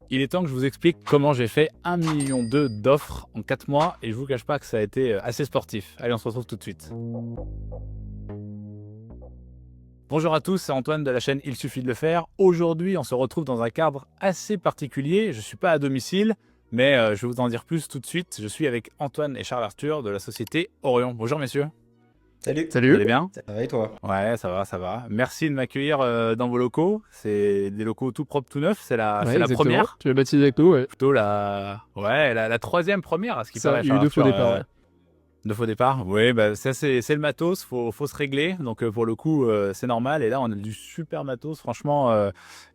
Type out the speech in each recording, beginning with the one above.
Il est temps que je vous explique comment j'ai fait 1,2 million d'offres en 4 mois et je vous cache pas que ça a été assez sportif. Allez, on se retrouve tout de suite. Bonjour à tous, c'est Antoine de la chaîne Il suffit de le faire. Aujourd'hui, on se retrouve dans un cadre assez particulier. Je ne suis pas à domicile, mais je vais vous en dire plus tout de suite. Je suis avec Antoine et Charles Arthur de la société Orion. Bonjour messieurs. Salut. Vous Salut. allez bien? Ça va et toi? Ouais, ça va, ça va. Merci de m'accueillir dans vos locaux. C'est des locaux tout propres, tout neufs. C'est la Exactement. première. Tu l'as baptisé avec nous, ouais. Plutôt la troisième première, à ce qui Ça, paraît, il y a eu Charles deux faux Arthur. départs, ouais. De faux départ, oui, bah, ça c'est le matos, faut se régler, donc pour le coup c'est normal, et là on a du super matos, franchement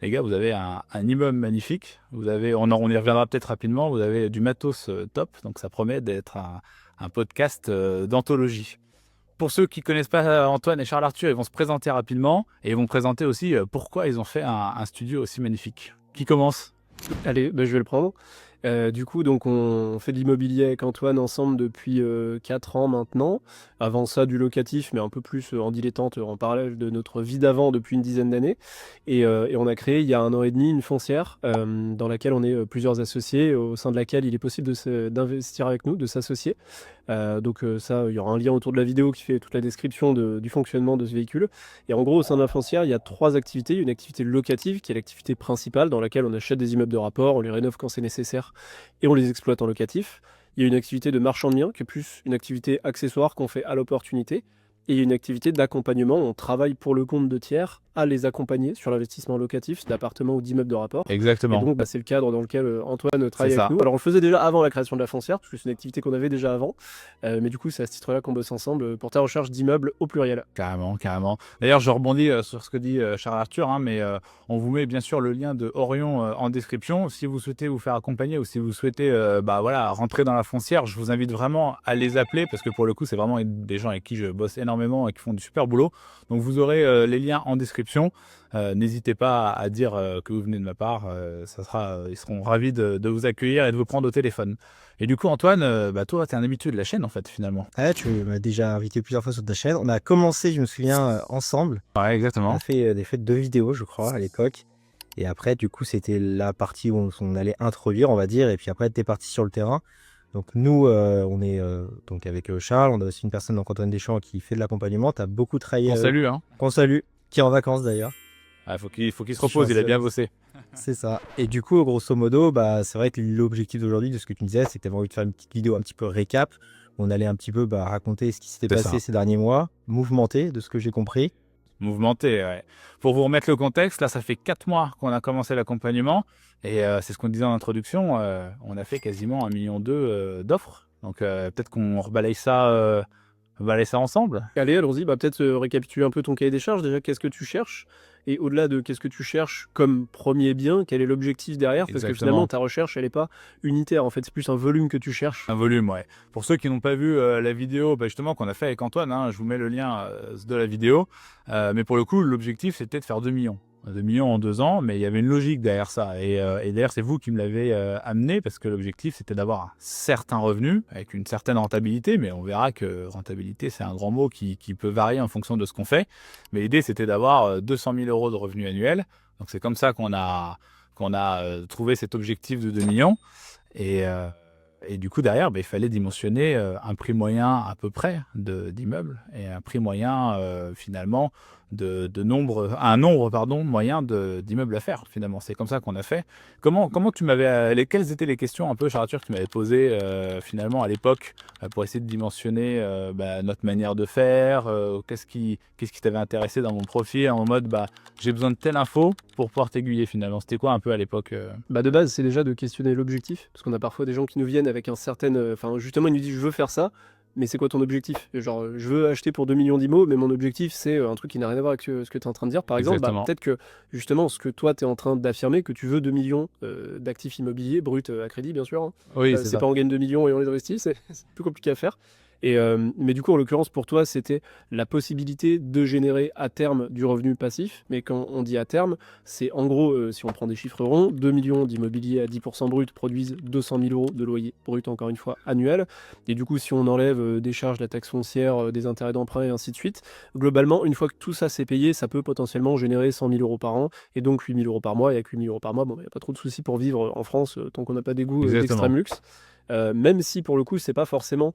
les gars, vous avez un immeuble magnifique, vous avez, on y reviendra peut-être rapidement, vous avez du matos top, donc ça promet d'être un podcast d'anthologie. Pour ceux qui ne connaissent pas Antoine et Charles Arthur, ils vont se présenter rapidement, et ils vont présenter aussi pourquoi ils ont fait un studio aussi magnifique. Qui commence? Allez, je vais le prendre. Du coup, donc on fait de l'immobilier avec Antoine ensemble depuis 4 ans maintenant. Avant ça, du locatif, mais un peu plus en dilettante, en parallèle de notre vie d'avant depuis une dizaine d'années. Et on a créé il y a 1 an et demi une foncière dans laquelle on est plusieurs associés, au sein de laquelle il est possible d'investir avec nous, de s'associer. Donc ça, il y aura un lien autour de la vidéo qui fait toute la description du fonctionnement de ce véhicule. Et en gros, au sein de la foncière, il y a 3 activités. Une activité locative, qui est l'activité principale, dans laquelle on achète des immeubles de rapport, on les rénove quand c'est nécessaire, et on les exploite en locatif. Il y a une activité de marchand de biens, qui est plus une activité accessoire qu'on fait à l'opportunité. Et il y a une activité d'accompagnement, on travaille pour le compte de tiers à les accompagner sur l'investissement locatif d'appartements ou d'immeubles de rapport. Et Exactement, donc, c'est le cadre dans lequel Antoine travaille c'est avec ça. nous. Alors, on le faisait déjà avant la création de la foncière, parce que c'est une activité qu'on avait déjà avant. Mais du coup, c'est à ce titre-là qu'on bosse ensemble pour ta recherche d'immeubles au pluriel. Carrément, carrément. D'ailleurs, je rebondis sur ce que dit Charles Arthur, hein, mais on vous met bien sûr le lien de Orion en description. Si vous souhaitez vous faire accompagner ou si vous souhaitez rentrer dans la foncière, je vous invite vraiment à les appeler parce que pour le coup, c'est vraiment des gens avec qui je bosse énormément et qui font du super boulot. Donc, vous aurez les liens en description. N'hésitez pas à dire que vous venez de ma part. Ils seront ravis de vous accueillir et de vous prendre au téléphone. Et du coup, Antoine, toi, tu es un habitué de la chaîne en fait, finalement. Ah, tu m'as déjà invité plusieurs fois sur ta chaîne. On a commencé, je me souviens, ensemble. Ouais, On exactement. a fait des fêtes 2 vidéos, je crois, à l'époque. Et après, du coup, c'était la partie où on allait introduire, on va dire. Et puis après, t'es parti sur le terrain. Donc nous, on est donc avec Charles. On a aussi une personne, donc Antoine Deschamps, qui fait de l'accompagnement. Tu as beaucoup travaillé. On salue, hein. Qu'on salue, qui est en vacances d'ailleurs. Ah, faut qu'il se repose, il a bien bossé. C'est ça. Et du coup, grosso modo, c'est vrai que l'objectif d'aujourd'hui, de ce que tu me disais, c'est que tu avais envie de faire une petite vidéo un petit peu récap. On allait un petit peu raconter ce qui s'était C'est passé ça. ces derniers mois, mouvementé, de ce que j'ai compris. Mouvementé, ouais. Pour vous remettre le contexte, là, ça fait 4 mois qu'on a commencé l'accompagnement. Et c'est ce qu'on disait en introduction, on a fait quasiment 1,2 million d'offres. Donc peut-être qu'on rebalaye ça ensemble. Allez, allons-y. Peut-être récapituler un peu ton cahier des charges. Déjà, qu'est-ce que tu cherches? Et au-delà de qu'est-ce que tu cherches comme premier bien, quel est l'objectif derrière? Parce que Exactement. finalement, ta recherche, elle n'est pas unitaire. En fait, c'est plus un volume que tu cherches. Un volume, ouais. Pour ceux qui n'ont pas vu la vidéo justement qu'on a fait avec Antoine, hein, je vous mets le lien de la vidéo. Mais pour le coup, l'objectif, c'était de faire 2 millions. 2 millions en 2 ans, mais il y avait une logique derrière ça. Et d'ailleurs, c'est vous qui me l'avez amené, parce que l'objectif, c'était d'avoir un certain revenu, avec une certaine rentabilité, mais on verra que rentabilité, c'est un grand mot qui peut varier en fonction de ce qu'on fait. Mais l'idée, c'était d'avoir 200 000 euros de revenus annuels. Donc c'est comme ça qu'on a trouvé cet objectif de 2 millions. Et du coup, derrière, il fallait dimensionner un prix moyen à peu près d'immeubles et un prix moyen, finalement, un nombre moyen d'immeubles à faire, finalement. C'est comme ça qu'on a fait. Comment quelles étaient les questions un peu, Charles Arthur, que tu m'avais posées, finalement, à l'époque, pour essayer de dimensionner notre manière de faire, qu'est-ce qui t'avait intéressé dans mon profil, en mode, j'ai besoin de telle info pour pouvoir t'aiguiller, finalement. C'était quoi un peu à l'époque De base, c'est déjà de questionner l'objectif. Parce qu'on a parfois des gens qui nous viennent avec un certain... Enfin, justement, ils nous disent, je veux faire ça. Mais c'est quoi ton objectif? Genre, je veux acheter pour 2 millions d'IMO, mais mon objectif, c'est un truc qui n'a rien à voir avec ce que tu es en train de dire. Par exemple, Exactement. peut-être que, justement, ce que toi, tu es en train d'affirmer, que tu veux 2 millions d'actifs immobiliers, bruts à crédit, bien sûr. Hein. Oui, c'est ça. Pas on gagne 2 millions et on les investit, c'est plus compliqué à faire. Mais du coup, en l'occurrence, pour toi, c'était la possibilité de générer à terme du revenu passif. Mais quand on dit à terme, c'est en gros, si on prend des chiffres ronds, 2 millions d'immobiliers à 10% brut produisent 200 000 euros de loyer brut, encore une fois, annuel. Et du coup, si on enlève des charges, la taxe foncière, des intérêts d'emprunt et ainsi de suite, globalement, une fois que tout ça s'est payé, ça peut potentiellement générer 100 000 euros par an et donc 8 000 euros par mois. Et avec 8 000 euros par mois, bon, il n'y a pas trop de soucis pour vivre en France tant qu'on n'a pas des goûts Exactement. d'extrême luxe. Même si pour le coup, c'est pas forcément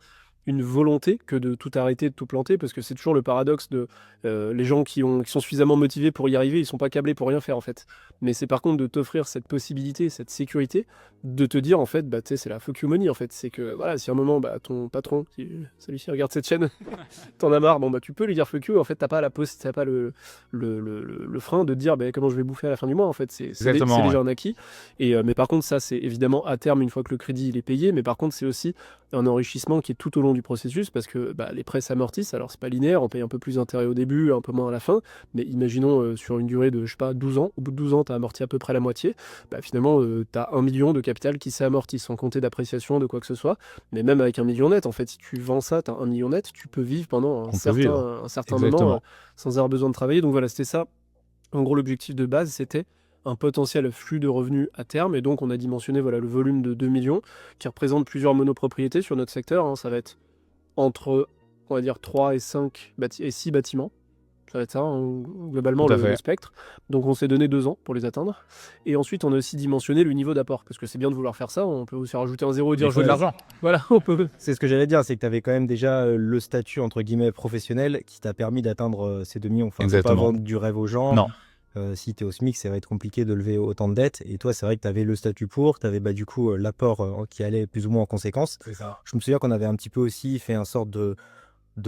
une volonté que de tout arrêter, de tout planter, parce que c'est toujours le paradoxe de les gens qui sont suffisamment motivés pour y arriver, ils sont pas câblés pour rien faire en fait. Mais c'est par contre de t'offrir cette possibilité, cette sécurité, de te dire en fait, bah tu sais, c'est la fuck you money en fait. C'est que voilà, si à un moment, bah ton patron, celui-ci regarde cette chaîne, t'en as marre, bon bah tu peux lui dire fuck you, en fait t'as pas t'as pas le frein de dire bah, comment je vais bouffer à la fin du mois en fait. C'est Exactement, déjà un acquis. Mais par contre, ça c'est évidemment à terme une fois que le crédit il est payé, mais par contre c'est aussi un enrichissement qui est tout au long du processus parce que bah, les prêts s'amortissent, alors c'est pas linéaire, on paye un peu plus d'intérêt au début, un peu moins à la fin, mais imaginons sur une durée de, je sais pas, 12 ans, au bout de 12 ans, tu as amorti à peu près la moitié, bah, finalement, tu as 1 million de capital qui s'est amorti sans compter d'appréciation, de quoi que ce soit, mais même avec 1 million net, en fait, si tu vends ça, tu as 1 million net, tu peux vivre pendant un certain moment sans avoir besoin de travailler, donc voilà, c'était ça. En gros, l'objectif de base, c'était un potentiel flux de revenus à terme. Et donc, on a dimensionné voilà, le volume de 2 millions qui représente plusieurs monopropriétés sur notre secteur. Ça va être entre, on va dire, 3 et 6 bâtiments. Ça va être ça, globalement, le spectre. Donc, on s'est donné 2 ans pour les atteindre. Et ensuite, on a aussi dimensionné le niveau d'apport. Parce que c'est bien de vouloir faire ça. On peut aussi rajouter un zéro et dire il faut de l'argent. Voilà, on peut. C'est ce que j'allais dire, c'est que tu avais quand même déjà le statut entre guillemets professionnel qui t'a permis d'atteindre ces 2 millions. Enfin, faut pas vendre du rêve aux gens. Non. Si tu es au SMIC, ça va être compliqué de lever autant de dettes. Et toi, c'est vrai que tu avais le statut pour, tu avais du coup l'apport qui allait plus ou moins en conséquence. C'est ça. Je me souviens qu'on avait un petit peu aussi fait un sorte de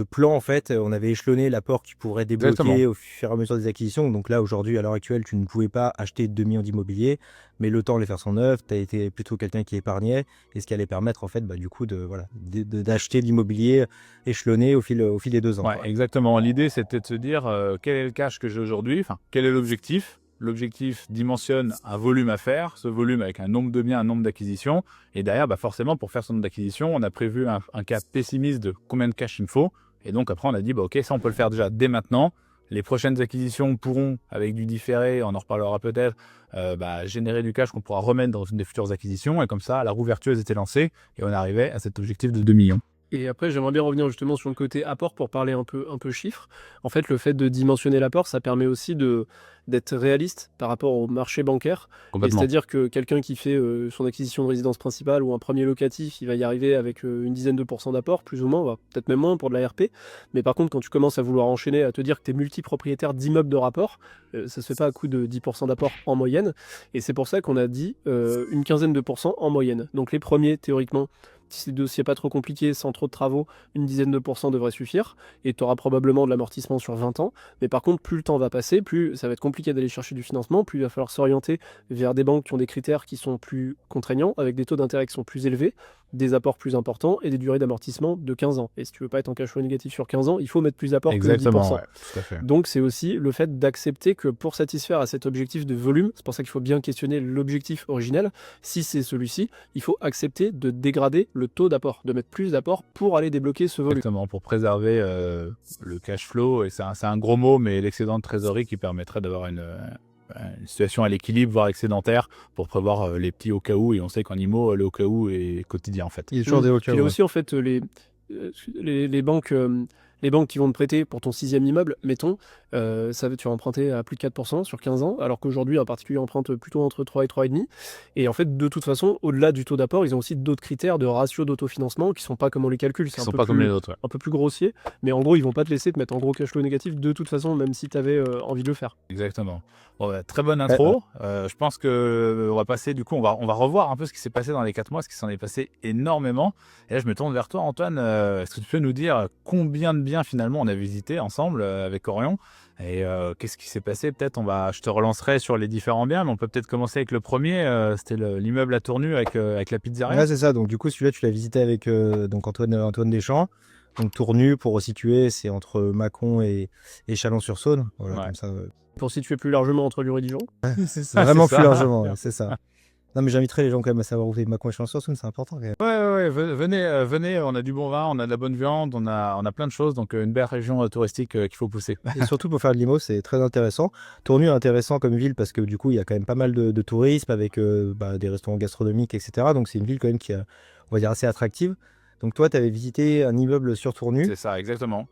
plan en fait. On avait échelonné l'apport qui pourrait débloquer au fur et à mesure des acquisitions. Donc là, aujourd'hui, à l'heure actuelle, tu ne pouvais pas acheter 2 millions d'immobilier, mais le temps de les faire son œuvre, tu as été plutôt quelqu'un qui épargnait, et ce qui allait permettre en fait du coup d'acheter de l'immobilier échelonné au fil des 2 ans. Ouais, exactement. L'idée, c'était de se dire quel est le cash que j'ai aujourd'hui, enfin, quel est l'objectif. L'objectif dimensionne un volume à faire, ce volume avec un nombre de biens, un nombre d'acquisitions. Et derrière, forcément, pour faire son nombre d'acquisitions, on a prévu un cas pessimiste de combien de cash il me faut. Et donc après, on a dit, ok, ça, on peut le faire déjà dès maintenant. Les prochaines acquisitions pourront, avec du différé, on en reparlera peut-être, générer du cash qu'on pourra remettre dans une des futures acquisitions. Et comme ça, la roue vertueuse était lancée et on arrivait à cet objectif de 2 millions. Et après, j'aimerais bien revenir justement sur le côté apport pour parler un peu chiffres. En fait, le fait de dimensionner l'apport, ça permet aussi d'être réaliste par rapport au marché bancaire. C'est-à-dire que quelqu'un qui fait son acquisition de résidence principale ou un premier locatif, il va y arriver avec une dizaine de pourcents d'apport, plus ou moins, peut-être même moins pour de la RP. Mais par contre, quand tu commences à vouloir enchaîner, à te dire que tu es multipropriétaire d'immeubles de rapport, ça se fait pas à coup de 10% d'apport en moyenne. Et c'est pour ça qu'on a dit une quinzaine de pourcents en moyenne. Donc les premiers, théoriquement, si le dossier n'est pas trop compliqué, sans trop de travaux, une dizaine de pourcents devrait suffire. Et tu auras probablement de l'amortissement sur 20 ans. Mais par contre, plus le temps va passer, plus ça va être compliqué d'aller chercher du financement, plus il va falloir s'orienter vers des banques qui ont des critères qui sont plus contraignants, avec des taux d'intérêt qui sont plus élevés, des apports plus importants et des durées d'amortissement de 15 ans. Et si tu veux pas être en cash flow négatif sur 15 ans, il faut mettre plus d'apport que 10%. Ouais, tout à fait. Donc c'est aussi le fait d'accepter que pour satisfaire à cet objectif de volume, c'est pour ça qu'il faut bien questionner l'objectif originel, si c'est celui-ci, il faut accepter de dégrader le taux d'apport, de mettre plus d'apport pour aller débloquer ce volume. Exactement, pour préserver le cash flow, et c'est un gros mot, mais l'excédent de trésorerie qui permettrait d'avoir une situation à l'équilibre, voire excédentaire, pour prévoir les petits au cas où, et on sait qu'en IMO, le au cas où est quotidien en fait. Il y a toujours des au cas où. Il y a aussi en fait les banques... les banques qui vont te prêter pour ton 6e immeuble, mettons, tu vas emprunter à plus de 4% sur 15 ans, alors qu'aujourd'hui, un particulier emprunte plutôt entre 3 et 3,5. Et en fait, de toute façon, au-delà du taux d'apport, ils ont aussi d'autres critères de ratio d'autofinancement qui ne sont pas comme on les calcule. C'est comme les autres. Ouais. Un peu plus grossier, mais en gros, ils ne vont pas te laisser te mettre en gros cash flow négatif de toute façon, même si tu avais envie de le faire. Exactement. Bon, très bonne intro. Je pense qu'on va passer, du coup, on va revoir un peu ce qui s'est passé dans les 4 mois, ce qui s'en est passé énormément. Et là, je me tourne vers toi, Antoine. Est-ce que tu peux nous dire combien de biens finalement on a visité ensemble avec Orion, et qu'est-ce qui s'est passé? Peut-être je te relancerai sur les différents biens, mais on peut peut-être commencer avec le premier. C'était l'immeuble à Tournu avec la pizzeria. Ouais, c'est ça. Donc du coup, celui-là, tu l'as visité avec donc Antoine Deschamps. Donc Tournu, pour resituer, c'est entre Mâcon et Chalon-sur-Saône. Voilà, Ouais. comme ça. Pour situer plus largement entre Lure et Dijon. C'est ça. Vraiment plus largement, c'est ça. Non, mais j'inviterai les gens quand même à savoir où est ma convention sur Soum, c'est important quand même. Ouais, venez, venez, on a du bon vin, on a de la bonne viande, on a plein de choses, donc une belle région touristique qu'il faut pousser. Et surtout pour faire de l'IMO, c'est très intéressant. Tournu est intéressant comme ville parce que du coup, il y a quand même pas mal de tourisme avec des restaurants gastronomiques, etc. Donc c'est une ville quand même qui est, on va dire, assez attractive. Donc toi, tu avais visité un immeuble sur Tournu. C'est ça, exactement.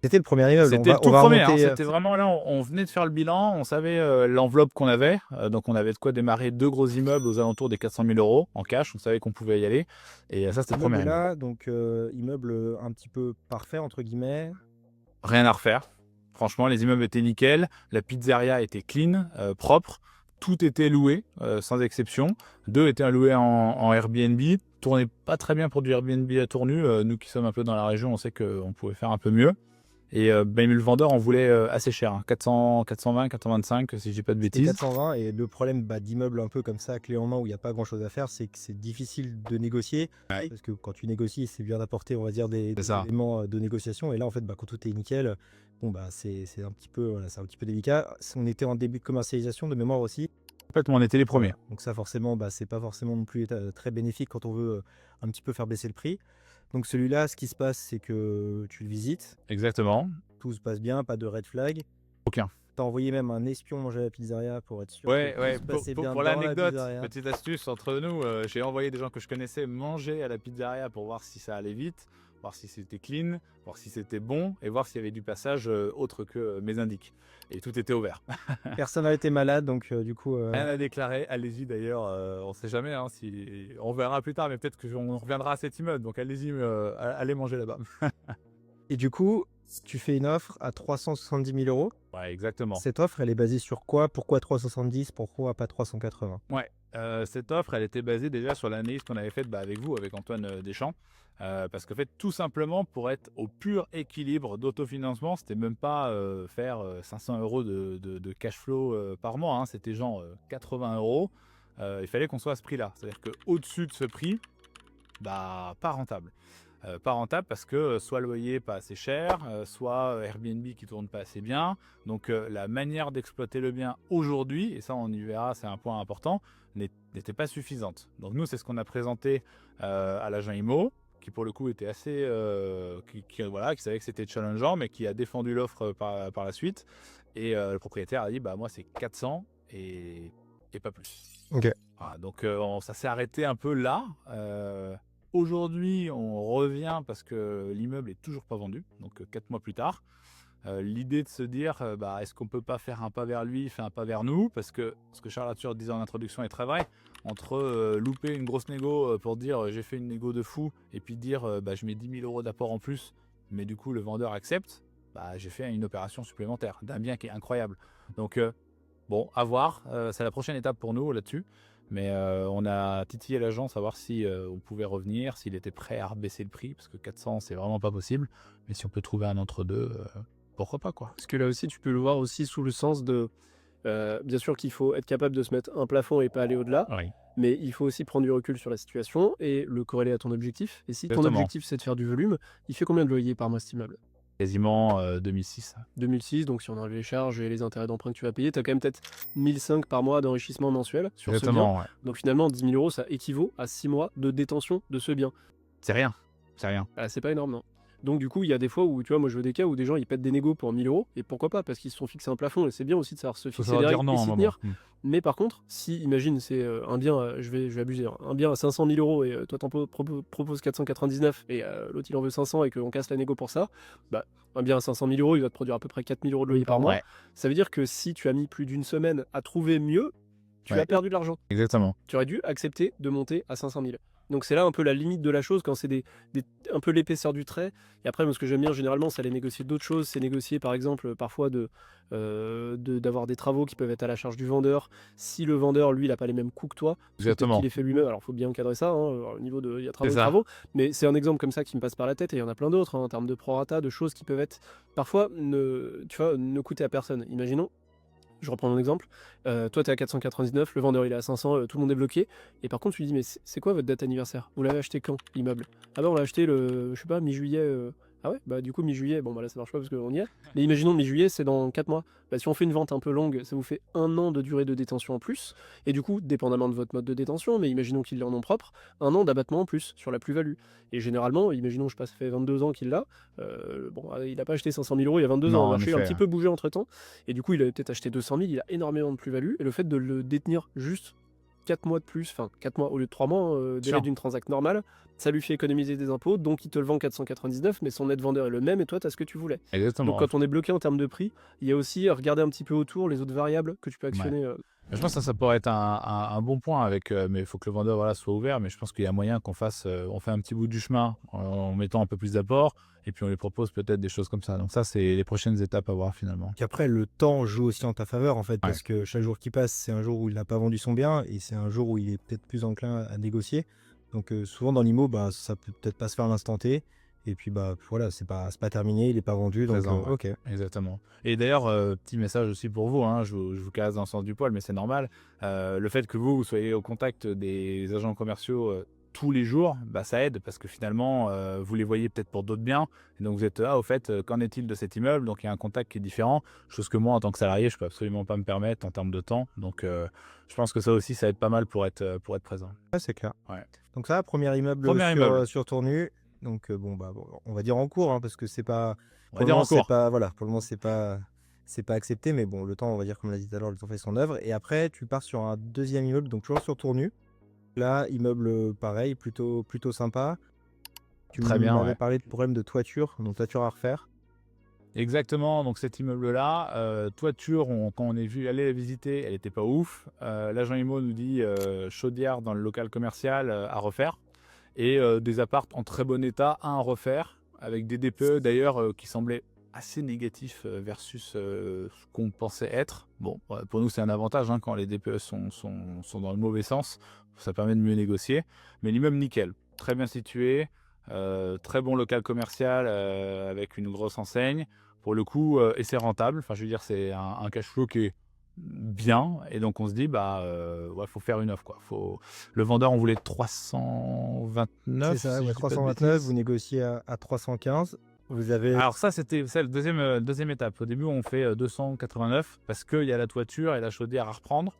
C'était le premier immeuble. C'était le on tout va premier, hein, remonter. c'était vraiment là, on venait de faire le bilan, on savait l'enveloppe qu'on avait, donc on avait de quoi démarrer 2 gros immeubles aux alentours des 400 000 € en cash, on savait qu'on pouvait y aller, et ça c'était le premier immeuble. Là, donc immeuble un petit peu parfait entre guillemets. Rien à refaire, franchement les immeubles étaient nickel, la pizzeria était clean, propre, tout était loué, sans exception, 2 étaient loués en Airbnb, tournait pas très bien pour du Airbnb à Tournu, nous qui sommes un peu dans la région, on sait qu'on pouvait faire un peu mieux. Et le vendeur en voulait assez cher, hein, 400, 420, 425 si je dis pas de C'était bêtises. 420 et le problème d'immeuble un peu comme ça, clé en main, où il n'y a pas grand chose à faire, c'est que c'est difficile de négocier. Ouais. Parce que quand tu négocies, c'est bien d'apporter, on va dire, des ça. éléments de négociation. Et là, en fait, quand tout est nickel, bon, c'est un petit peu, voilà, c'est un petit peu délicat. On était en début de commercialisation de mémoire aussi. Complètement, on était les premiers. Donc ça, forcément, c'est pas forcément non plus très bénéfique quand on veut un petit peu faire baisser le prix. Donc celui-là, ce qui se passe, c'est que tu le visites, Exactement. tout se passe bien, pas de red flag. Aucun. T'as envoyé même un espion manger à la pizzeria pour être sûr Ouais, que tout se passait bien pour dans la l'anecdote, pizzeria. petite astuce entre nous, j'ai envoyé des gens que je connaissais manger à la pizzeria pour voir si ça allait vite, voir si c'était clean, voir si c'était bon et voir s'il y avait du passage autre que mes indices. Et tout était ouvert. Personne n'a été malade, donc du coup. Rien à déclarer, allez-y d'ailleurs, on sait jamais, hein, on verra plus tard, mais peut-être qu'on reviendra à cet immeuble, donc allez-y, allez manger là-bas. Et du coup, tu fais une offre à 370 000 euros. Ouais, exactement. Cette offre, elle est basée sur quoi? Pourquoi 370? Pourquoi pas 380? Ouais, cette offre, elle était basée déjà sur l'analyse qu'on avait faite avec vous, avec Antoine Deschamps. Parce qu'en fait, tout simplement, pour être au pur équilibre d'autofinancement, c'était même pas faire 500 € de cash flow par mois, hein, c'était genre 80 €. Il fallait qu'on soit à ce prix-là. C'est-à-dire qu'au-dessus de ce prix, pas rentable. Pas rentable parce que soit loyer pas assez cher, soit Airbnb qui tourne pas assez bien. Donc la manière d'exploiter le bien aujourd'hui, et ça on y verra, c'est un point important, n'était pas suffisante. Donc nous c'est ce qu'on a présenté à l'agent IMO, qui pour le coup était assez, qui savait que c'était challengeant, mais qui a défendu l'offre par la suite. Et le propriétaire a dit moi c'est 400 et pas plus. Ok. Voilà, donc ça s'est arrêté un peu là. Aujourd'hui, on revient parce que l'immeuble est toujours pas vendu, donc 4 mois plus tard. L'idée de se dire, est-ce qu'on peut pas faire un pas vers lui, faire un pas vers nous, parce que ce que Charles Latour disait en introduction est très vrai, entre louper une grosse négo pour dire j'ai fait une négo de fou, et puis dire je mets 10 000 € d'apport en plus, mais du coup le vendeur accepte, j'ai fait une opération supplémentaire d'un bien qui est incroyable. Donc à voir, c'est la prochaine étape pour nous là-dessus. Mais on a titillé l'agent, savoir si on pouvait revenir, s'il était prêt à rebaisser le prix, parce que 400 c'est vraiment pas possible. Mais si on peut trouver un entre-deux, pourquoi pas quoi. Parce que là aussi, tu peux le voir aussi sous le sens de, bien sûr qu'il faut être capable de se mettre un plafond et pas aller au-delà, Oui. mais il faut aussi prendre du recul sur la situation et le corréler à ton objectif. Et si ton Exactement. objectif c'est de faire du volume, il fait combien de loyer par mois cet immeuble? Quasiment 2006. 2006, donc si on enlève les charges et les intérêts d'emprunt que tu vas payer, tu as quand même peut-être 1005 par mois d'enrichissement mensuel sur ce bien. Exactement, ouais. Donc finalement, 10 000 €, ça équivaut à 6 mois de détention de ce bien. C'est rien. C'est rien. C'est pas énorme, non. Donc du coup, il y a des fois où, tu vois, moi je veux des cas où des gens ils pètent des négos pour 1000 €, et pourquoi pas, parce qu'ils se sont fixés un plafond, et c'est bien aussi de savoir se Faut fixer savoir des dire règles non et à un s'y moment. tenir. Mais par contre, si, imagine, c'est un bien, je vais abuser, hein, un bien à 500 000 € et toi t'en proposes 499 et l'autre il en veut 500 et qu'on casse la négo pour ça, un bien à 500 000 € il va te produire à peu près 4 000 € de loyer par mois. Ouais, Ça veut dire que si tu as mis plus d'une semaine à trouver mieux, tu Ouais. as perdu de l'argent. exactement. Tu aurais dû accepter de monter à 500 000. Donc c'est là un peu la limite de la chose, quand c'est un peu l'épaisseur du trait. Et après, moi, ce que j'aime bien généralement, c'est aller négocier d'autres choses. C'est négocier par exemple parfois d'avoir des travaux qui peuvent être à la charge du vendeur. Si le vendeur, lui, il n'a pas les mêmes coûts que toi, peut-être Exactement. qu'il les fait lui-même. Alors il faut bien encadrer ça, hein, au niveau de, il y a travaux C'est et ça. travaux. Mais c'est un exemple comme ça qui me passe par la tête, et il y en a plein d'autres, hein, en termes de prorata, de choses qui peuvent être parfois ne coûter à personne. Imaginons, je reprends mon exemple, toi tu es à 499, le vendeur il est à 500, tout le monde est bloqué, et par contre tu lui dis mais c'est quoi votre date anniversaire? Vous l'avez acheté quand, l'immeuble? Ah on l'a acheté le, je sais pas, mi-juillet Ah ouais? Bah, du coup, mi-juillet, bon, bah, là, ça marche pas parce qu'on y est. Mais imaginons mi-juillet, c'est dans 4 mois. Bah, si on fait une vente un peu longue, ça vous fait 1 an de durée de détention en plus. Et du coup, dépendamment de votre mode de détention, mais imaginons qu'il l'ait en nom propre, 1 an d'abattement en plus sur la plus-value. Et généralement, imaginons, je sais pas, ça fait 22 ans qu'il l'a. Bon, il a pas acheté 500 000 € il y a 22 ans. Non, Le en marché a un effet. petit peu bougé entre temps. Et du coup, il avait peut-être acheté 200 000, il a énormément de plus-value. Et le fait de le détenir juste 4 mois de plus, enfin 4 mois au lieu de 3 mois, délai Sûr. d'une transact normale, ça lui fait économiser des impôts, donc il te le vend 499, mais son net vendeur est le même et toi, tu as ce que tu voulais. Donc Exactement. quand on est bloqué en termes de prix, il y a aussi à regarder un petit peu autour les autres variables que tu peux Ouais. actionner. Je pense que ça pourrait être un bon point avec, mais il faut que le vendeur voilà, soit ouvert. Mais je pense qu'il y a moyen qu'on fasse, on fait un petit bout du chemin en mettant un peu plus d'apport et puis on lui propose peut-être des choses comme ça. Donc ça, c'est les prochaines étapes à voir finalement. Qu'après, le temps joue aussi en ta faveur, en fait, Ouais. parce que chaque jour qui passe, c'est un jour où il n'a pas vendu son bien et c'est un jour où il est peut-être plus enclin à négocier. Donc, souvent dans l'IMO, bah, ça peut peut-être pas se faire à l'instant T. Et puis, bah, voilà, c'est pas terminé, il n'est pas vendu. Donc, Présent, ouais. ok. Exactement. Et d'ailleurs, petit message aussi pour vous, hein, je vous case dans le sens du poil, mais c'est normal. Le fait que vous soyez au contact des agents commerciaux tous les jours, bah, ça aide parce que finalement, vous les voyez peut-être pour d'autres biens. Et donc vous êtes, au fait, qu'en est-il de cet immeuble? Donc il y a un contact qui est différent, chose que moi, en tant que salarié, je peux absolument pas me permettre en termes de temps. Donc je pense que ça aussi, ça aide pas mal pour être présent. Ouais, c'est clair. Ouais. Donc, ça, premier immeuble Premier immeuble, sur Tournu. Donc, bon, on va dire en cours, hein, parce que c'est pas. on Pour va le dire moment, en cours. voilà, pour le moment, c'est pas accepté, mais bon, le temps, on va dire, comme l'a dit tout à l'heure, le temps fait son œuvre. Et après, tu pars sur un deuxième immeuble, donc toujours sur Tournu. Là, immeuble pareil, plutôt sympa. Tu Très bien, m'avais ouais. parlé de problème de toiture, donc toiture à refaire. Exactement, donc cet immeuble-là, toiture, quand on est vu aller la visiter, elle était pas ouf. L'agent IMO nous dit chaudière dans le local commercial à refaire et des appartes en très bon état à refaire avec des DPE d'ailleurs qui semblaient assez négatifs versus ce qu'on pensait être. Bon, pour nous c'est un avantage hein, quand les DPE sont dans le mauvais sens, ça permet de mieux négocier. Mais l'immeuble nickel, très bien situé, très bon local commercial avec une grosse enseigne. Pour le coup, et c'est rentable. Enfin, je veux dire, c'est un cash flow qui est bien. Et donc, on se dit, bah, ouais, faut faire une offre, quoi. Le vendeur, on voulait 329, C'est ça, si ouais, je dis pas de 329, bêtises. vous négociez à 315. Vous avez. Alors ça, c'était la deuxième étape. Au début, on fait 289 parce qu'il y a la toiture et la chaudière à reprendre.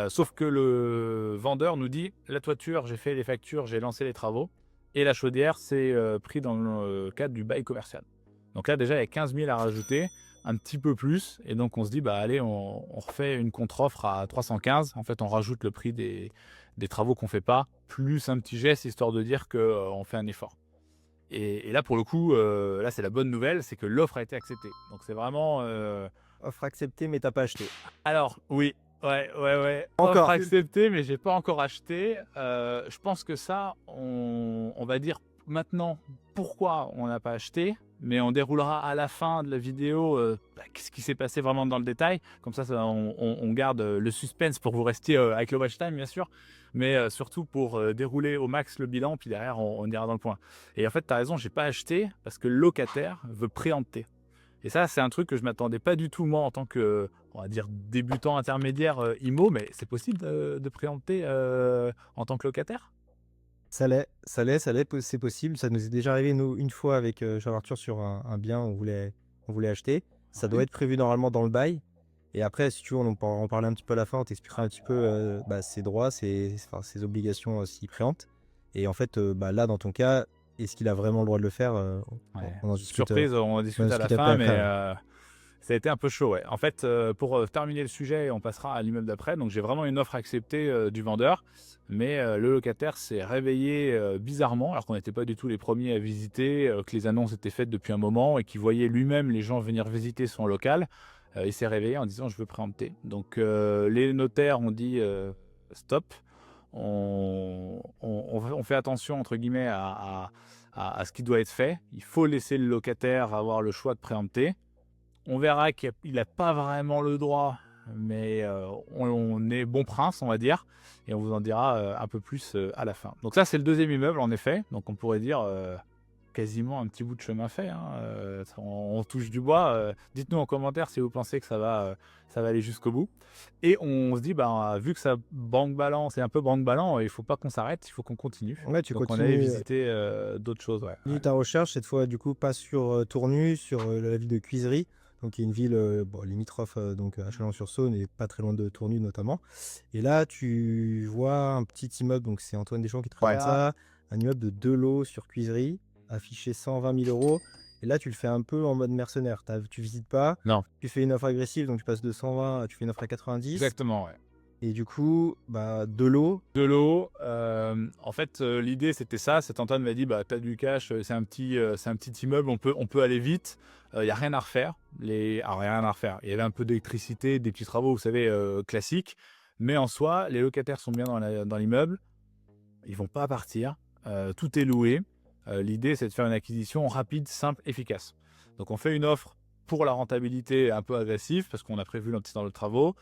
Sauf que le vendeur nous dit, la toiture, j'ai fait les factures, j'ai lancé les travaux. Et la chaudière, c'est pris dans le cadre du bail commercial. Donc là, déjà, il y a 15 000 à rajouter, un petit peu plus. Et donc, on se dit, bah allez, on refait une contre-offre à 315. En fait, on rajoute le prix des travaux qu'on fait pas, plus un petit geste, histoire de dire qu'on fait un effort. Et là, pour le coup, là, c'est la bonne nouvelle, c'est que l'offre a été acceptée. Donc, c'est vraiment... Offre acceptée, mais t'as pas acheté. Alors, oui, ouais. Encore. Offre acceptée, mais j'ai pas encore acheté. Je pense que ça, on va dire maintenant pourquoi on n'a pas acheté, mais on déroulera à la fin de la vidéo ce qui s'est passé vraiment dans le détail. Comme ça, on garde le suspense pour que vous restiez avec le watch time, bien sûr, mais surtout pour dérouler au max le bilan, puis derrière, on ira dans le point. Et en fait, tu as raison, j'ai pas acheté parce que le locataire veut préempter. Et ça, c'est un truc que je m'attendais pas du tout, moi, en tant que, on va dire, débutant intermédiaire IMO, mais c'est possible de préempter en tant que locataire? Ça l'est, c'est possible. Ça nous est déjà arrivé, nous, une fois avec Charles-Arthur sur un bien on voulait acheter. Ça doit Ouais. être prévu normalement dans le bail. Et après, si tu veux, on en parler un petit peu à la fin, on t'expliquera un petit peu ses droits, ses obligations s'il préempte. Et en fait, là, dans ton cas, est-ce qu'il a vraiment le droit de le faire Ouais. on en discute, Surprise, on en discute à la discute fin, après, mais ouais. ça a été un peu chaud, ouais. En fait, pour terminer le sujet, on passera à l'immeuble d'après. Donc, j'ai vraiment une offre acceptée du vendeur, mais le locataire s'est réveillé bizarrement, alors qu'on n'était pas du tout les premiers à visiter, que les annonces étaient faites depuis un moment et qu'il voyait lui-même les gens venir visiter son local. Il s'est réveillé en disant je veux préempter. Donc, les notaires ont dit stop. On fait attention entre guillemets à ce qui doit être fait. Il faut laisser le locataire avoir le choix de préempter. On verra qu'il n'a pas vraiment le droit, mais on est bon prince, on va dire, et on vous en dira un peu plus à la fin. Donc ça, c'est le deuxième immeuble, en effet. Donc on pourrait dire quasiment un petit bout de chemin fait, hein, on touche du bois. Dites-nous en commentaire si vous pensez que ça va aller jusqu'au bout. Et on se dit, bah, vu que ça banque-ballant, c'est un peu banque-ballant, il faut pas qu'on s'arrête, il faut qu'on continue. Ouais, tu Donc on continues, allait visiter d'autres choses. Ouais. continue ta recherche, cette fois, du coup, pas sur Tournu, sur la ville de Cuisery, donc qui est une ville limitrophe donc à Chalon-sur-Saône et pas très loin de Tournu notamment. Et là, tu vois un petit immeuble, donc c'est Antoine Deschamps qui te présente Ouais. ça, un immeuble de 2 lots sur Cuisery, affiché 120 000 euros. Et là, tu le fais un peu en mode mercenaire. Tu visites pas, Non, tu fais une offre agressive, donc tu passes de 120, tu fais une offre à 90. exactement. Ouais. Et du coup, 2 lots. De l'eau. En fait, l'idée c'était ça. Cet Antoine m'a dit, bah, t'as du cash, c'est un petit immeuble, on peut aller vite. Il y a rien à refaire. Alors, y a rien à refaire. Il y avait un peu d'électricité, des petits travaux, vous savez, classiques. Mais en soi, les locataires sont bien dans l'immeuble. Ils vont pas partir. Tout est loué. L'idée, c'est de faire une acquisition rapide, simple, efficace. Donc, on fait une offre pour la rentabilité un peu agressive parce qu'on a prévu un petit temps de travaux.